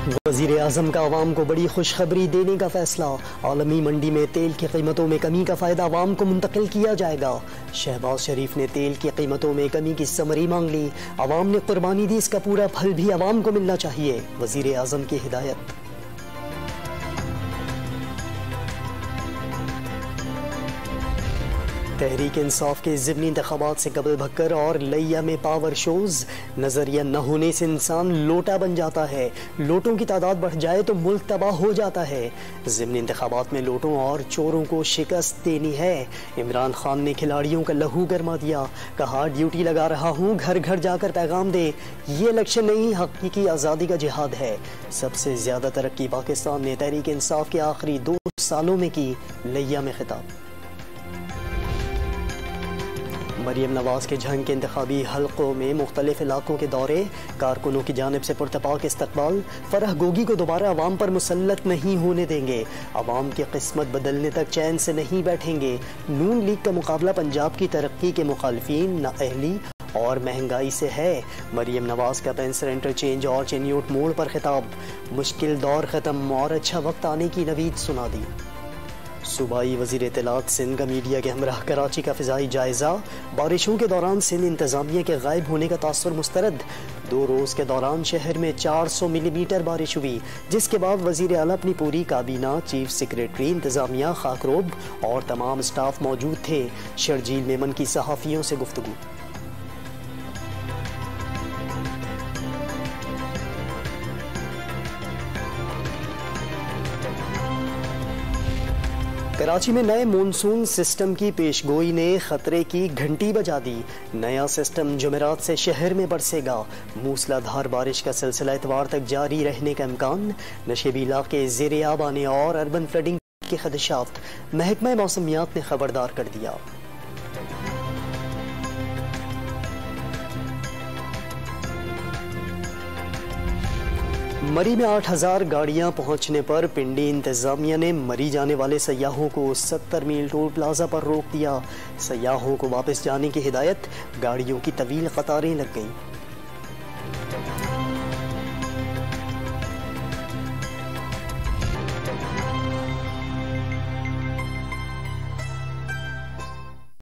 वज़ीर आज़म का अवाम को बड़ी खुशखबरी देने का फैसला। आलमी मंडी में तेल की कीमतों में कमी का फ़ायदा अवाम को मुंतकिल किया जाएगा। शहबाज शरीफ ने तेल की कीमतों में कमी की समरी मांग ली। अवाम ने कुर्बानी दी, इसका पूरा फल भी अवाम को मिलना चाहिए, वज़ीर आज़म की हिदायत। तहरीक इंसाफ के ज़िमनी इंतखाबात से कबल भक्कर और लिया में पावर शोज। नजरिया न होने से इंसान लोटा बन जाता है, लोटों की तादाद बढ़ जाए तो मुल्क तबाह हो जाता है। ज़िमनी इंतखाबात में लोटों और चोरों को शिकस्त देनी है। इमरान खान ने खिलाड़ियों का लहू गरमा दिया, कहा ड्यूटी लगा रहा हूँ, घर घर जाकर पैगाम दे। ये इलेक्शन नहीं, हकीकी आज़ादी का जिहाद है। सबसे ज्यादा तरक्की पाकिस्तान ने तहरीक इंसाफ के आखिरी 2 सालों में की, लिया में खिताब। मरियम नवाज के झंग के इंतखाबी हलकों में मुख्तलिफ इलाकों के दौरे, कारकुनों की जानिब से पुरतपाक इस्तकबाल। फरह गोगी को दोबारा अवाम पर मुसल्लत नहीं होने देंगे, अवाम की किस्मत बदलने तक चैन से नहीं बैठेंगे। नून लीग का मुकाबला पंजाब की तरक्की के मुखालफिन, नाअहली और महंगाई से है। मरियम नवाज का पेंसर इंटरचेंज और चेन्योट मोड़ पर खिताब। मुश्किल दौर ख़त्म और अच्छा वक्त आने की नवीद सुना दी। सूबाई वज़ीर इत्तलात सिंध का मीडिया के हमराह कराची का फ़िज़ाई जायज़ा। बारिशों के दौरान सिंध इंतज़ामिया के गायब होने का तासुर मुस्तरद। 2 रोज़ के दौरान शहर में 400 मिलीमीटर बारिश हुई, जिसके बाद वज़ीर आला अपनी पूरी काबीना, चीफ सेक्रेटरी, इंतज़ामिया, खाकरोब और तमाम स्टाफ मौजूद थे। शर्जील मेमन की सहाफ़ियों से गुफ्तगू। कराची में नए मॉनसून सिस्टम की पेशगोई ने खतरे की घंटी बजा दी। नया सिस्टम जुमेरात से शहर में बरसेगा। मूसलाधार बारिश का सिलसिला इतवार तक जारी रहने का इम्कान। नशेबी इलाके ज़ेरे आब आने और अर्बन फ्लडिंग के खदशात, महकमा मौसमियात ने खबरदार कर दिया। मरी में 8000 गाड़ियां पहुंचने पर पिंडी इंतजामिया ने मरी जाने वाले सयाहों को 70 मील टोल प्लाजा पर रोक दिया। सयाहों को वापस जाने की हिदायत, गाड़ियों की तवील कतारें लग गईं।